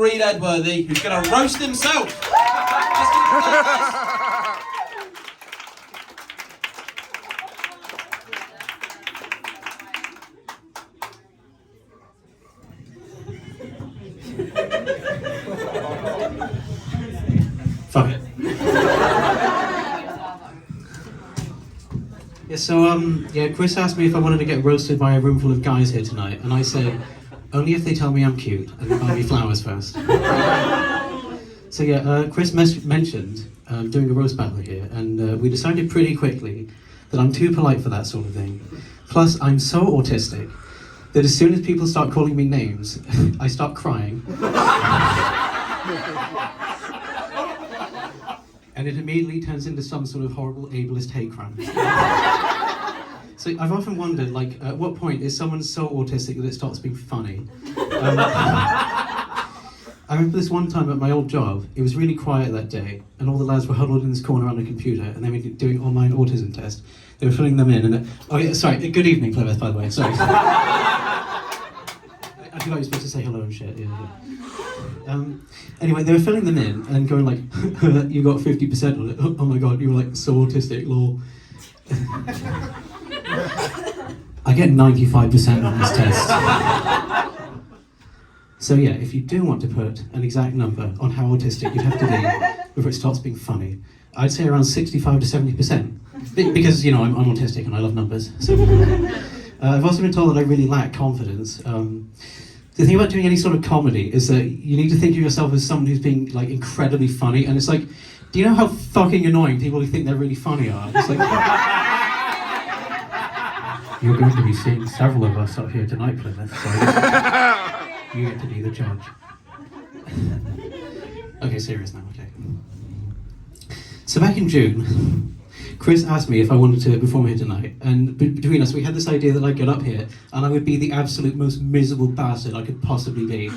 Reed Edworthy, who's going to roast himself. Fuck it. Yeah, so Chris asked me if I wanted to get roasted by a room full of guys here tonight, and I said, only if they tell me I'm cute and they buy me flowers first. So Chris mentioned doing a roast battle here, and we decided pretty quickly that I'm too polite for that sort of thing. Plus, I'm so autistic that as soon as people start calling me names, I start crying. And it immediately turns into some sort of horrible ableist hate crime. So I've often wondered, like, at what point is someone so autistic that it stops being funny? I remember this one time at my old job, it was really quiet that day, and all the lads were huddled in this corner on a computer, and they were doing online autism tests. They were filling them in, and good evening, Plymouth, by the way, sorry. I feel like you're supposed to say hello and shit, yeah. Anyway, they were filling them in, and going like, you got 50% on it, oh my god, you were like so autistic, lol. I get 95% on this test. So yeah, if you do want to put an exact number on how autistic you'd have to be before it starts being funny, I'd say around 65 to 70%. Because, you know, I'm autistic and I love numbers. So, I've also been told that I really lack confidence. The thing about doing any sort of comedy is that you need to think of yourself as someone who's being like incredibly funny, and it's like, do you know how fucking annoying people who think they're really funny are? It's like, you're going to be seeing several of us up here tonight, Plymouth, so you get to be the judge. Okay, serious now, okay. So back in June, Chris asked me if I wanted to perform here tonight, and between us we had this idea that I'd get up here and I would be the absolute most miserable bastard I could possibly be.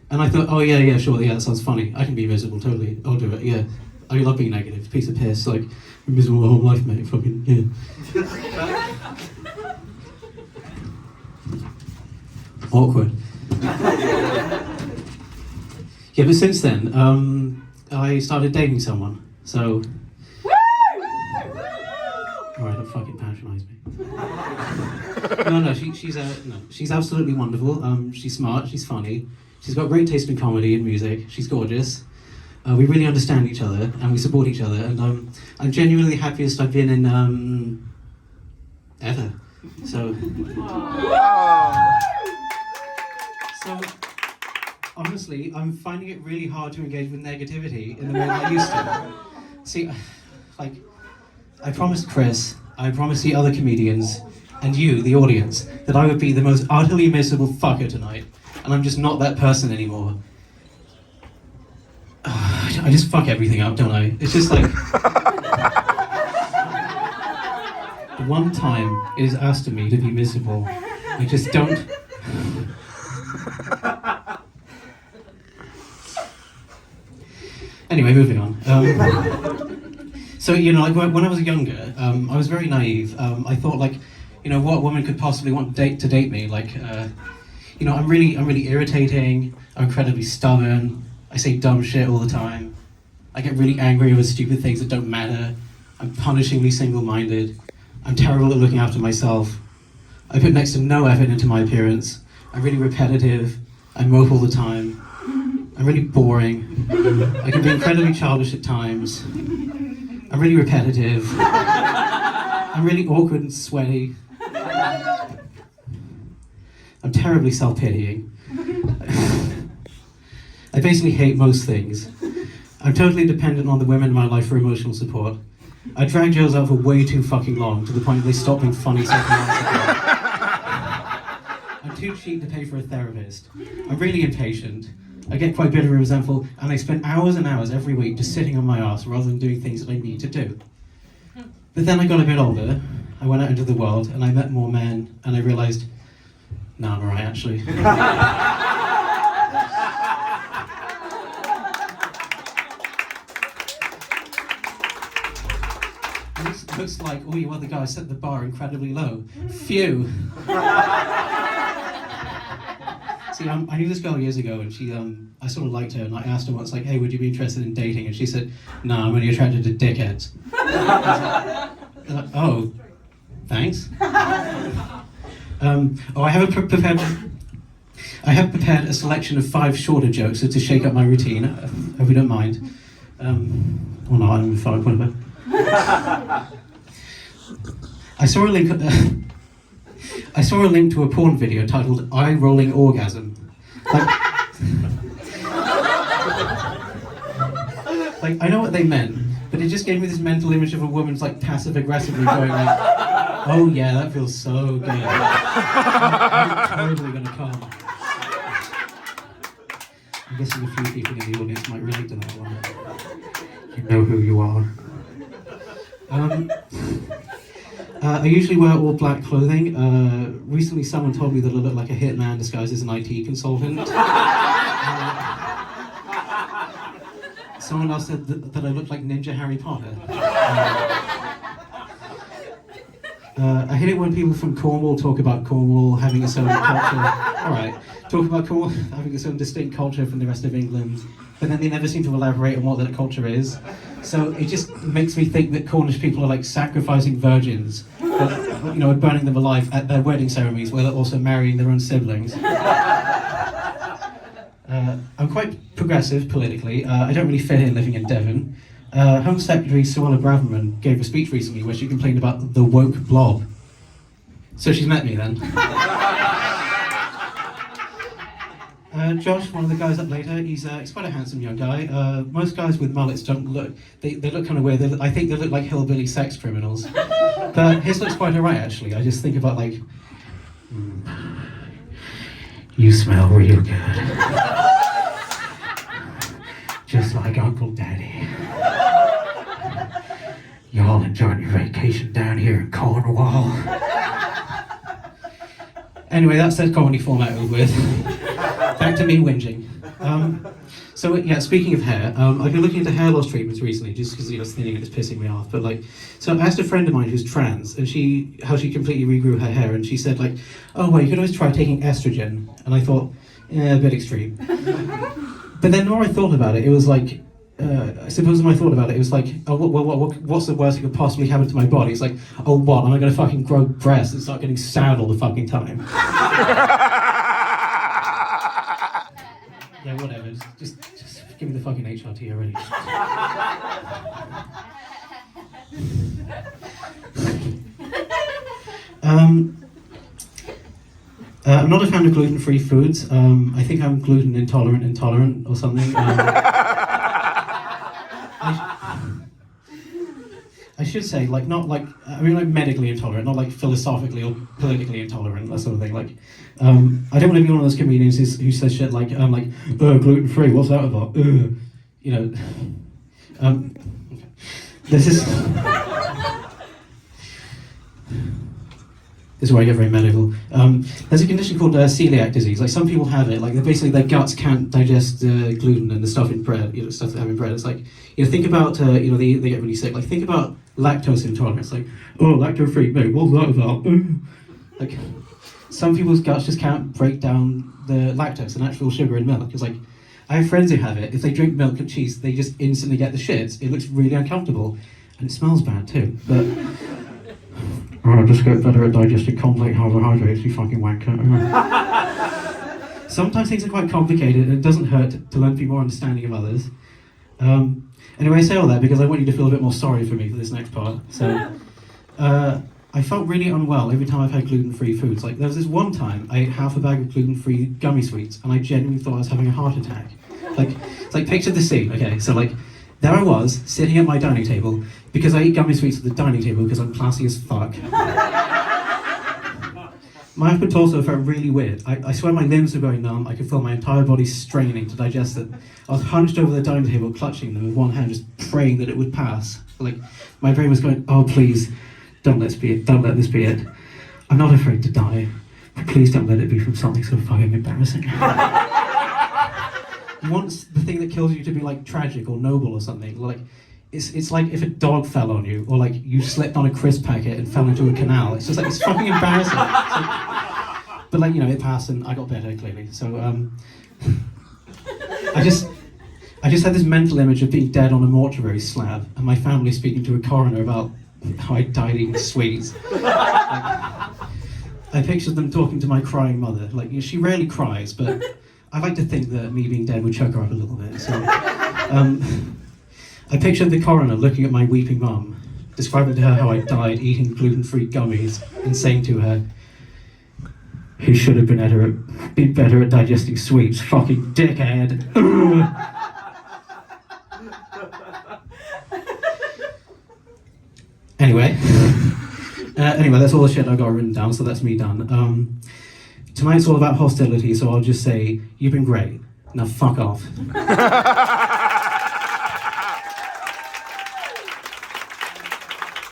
And I thought, oh yeah, sure, yeah, that sounds funny. I can be miserable, totally, I'll do it, yeah. I love being negative, piece of piss, like, miserable my whole life, mate, fucking, yeah. Awkward. Yeah, but since then, I started dating someone, so... Alright, don't fucking patronize me. No, she's absolutely wonderful. She's smart, she's funny, she's got great taste in comedy and music, she's gorgeous. We really understand each other, and we support each other, and I'm genuinely happiest I've been in, ever. So, honestly, I'm finding it really hard to engage with negativity in the way that I used to. See, like, I promised Chris, I promised the other comedians, and you, the audience, that I would be the most utterly miserable fucker tonight, and I'm just not that person anymore. I just fuck everything up, don't I? It's just like... the one time it is asked of me to be miserable, I just don't... Anyway, moving on. So, you know, like when I was younger, I was very naive. I thought, like, you know, what woman could possibly want to date me? Like, you know, I'm really irritating, I'm incredibly stubborn, I say dumb shit all the time, I get really angry over stupid things that don't matter, I'm punishingly single-minded, I'm terrible at looking after myself, I put next to no effort into my appearance, I'm really repetitive, I mope all the time, I'm really boring, I can be incredibly childish at times, I'm really repetitive, I'm really awkward and sweaty, I'm terribly self-pitying. I basically hate most things. I'm totally dependent on the women in my life for emotional support. I drag girls out for way too fucking long, to the point that they stop being funny second months ago. I'm too cheap to pay for a therapist. I'm really impatient. I get quite bitter and resentful, and I spend hours and hours every week just sitting on my ass rather than doing things that I need to do. But then I got a bit older, I went out into the world, and I met more men, and I realised, no, I'm alright actually. Looks like all you other guys set the bar incredibly low. Phew. See, I knew this girl years ago, and I sort of liked her, and I asked her once, like, hey, would you be interested in dating? And she said, no, I'm only attracted to dickheads. I was like, oh, thanks. I have prepared a selection of 5 shorter jokes to shake up my routine, if you don't mind. Or not, I'm fine, whatever. I saw a link to a porn video titled "Eye Rolling Orgasm." Like, I know what they meant, but it just gave me this mental image of a woman's like passive aggressively going like, "Oh yeah, that feels so good. I'm totally gonna come." I'm guessing a few people in the audience might relate to that one. You know who you are. I usually wear all black clothing. Recently someone told me that I look like a hitman disguised as an IT consultant. Someone else said that I look like Ninja Harry Potter. I hate it when people from Cornwall talk about Cornwall having its own culture. Alright, talk about Cornwall having its own distinct culture from the rest of England, but then they never seem to elaborate on what that culture is. So it just makes me think that Cornish people are like sacrificing virgins, but, you know, burning them alive at their wedding ceremonies where they're also marrying their own siblings. I'm quite progressive politically. I don't really fit in living in Devon. Home Secretary Suella Braverman gave a speech recently where she complained about the woke blob. So she's met me then. Josh, one of the guys up later, he's quite a handsome young guy. Most guys with mullets don't look, they look kind of weird. I think they look like hillbilly sex criminals. But his looks quite alright actually. I just think about like, you smell real good. Just like Uncle Daddy. Y'all enjoying your vacation down here in Cornwall? Anyway, that's that comedy format over with. Back to me whinging. So yeah, speaking of hair, I've been looking into hair loss treatments recently, just because it's thinning and it's pissing me off. But like, so I asked a friend of mine who's trans, and how she completely regrew her hair, and she said like, oh well, you could always try taking estrogen. And I thought, yeah, a bit extreme. But then the more I thought about it, it was like, I suppose the more I thought about it, it was like, oh, what's the worst that could possibly happen to my body? It's like, oh what, am I going to fucking grow breasts and start getting sad all the fucking time? Yeah, whatever, just give me the fucking HRT already. I'm not a fan of gluten-free foods. I think I'm gluten intolerant or something. I should say, like, not like, I mean, like medically intolerant, not like philosophically or politically intolerant, that sort of thing. Like, I don't want to be one of those comedians who says shit like, gluten-free, what's that about? You know, this is where I get very medical. There's a condition called celiac disease. Like some people have it. Like basically their guts can't digest gluten and the stuff in bread. You know, stuff they have in bread. It's like, you know, think about you know, they get really sick. Like think about lactose intolerance. Like, oh, lactose-free, mate, what's that about? Like some people's guts just can't break down the lactose, the natural sugar in milk. It's like, I have friends who have it. If they drink milk and cheese, they just instantly get the shits. It looks really uncomfortable, and it smells bad too. But oh, just get better at digesting complex carbohydrates, you fucking wanker. Sometimes things are quite complicated, and it doesn't hurt to learn to be more understanding of others. Anyway, I say all that because I want you to feel a bit more sorry for me for this next part. So, I felt really unwell every time I've had gluten-free foods. Like, there was this one time I ate half a bag of gluten-free gummy sweets, and I genuinely thought I was having a heart attack. Like, it's like, picture the scene, okay? So, like, there I was, sitting at my dining table, because I eat gummy sweets at the dining table because I'm classy as fuck. My upper torso felt really weird. I swear my limbs were going numb. I could feel my entire body straining to digest it. I was hunched over the dining table, clutching them with one hand, just praying that it would pass. Like, my brain was going, oh please, don't let this be it, don't let this be it. I'm not afraid to die, but please don't let it be from something so fucking embarrassing. You want the thing that kills you to be like tragic or noble or something. Like, it's like if a dog fell on you, or like you slipped on a crisp packet and fell into a canal. It's just like, it's fucking embarrassing. It's like, But like, you know, it passed and I got better, clearly. So I just had this mental image of being dead on a mortuary slab and my family speaking to a coroner about how I died eating sweets. I pictured them talking to my crying mother. Like, you know, she rarely cries, but I like to think that me being dead would choke her up a little bit. So I pictured the coroner looking at my weeping mum, describing to her how I died eating gluten-free gummies, and saying to her, "He should have been better at digesting sweets, fucking dickhead." Anyway, that's all the shit I got written down, so that's me done. Tonight's all about hostility, so I'll just say, you've been great. Now fuck off.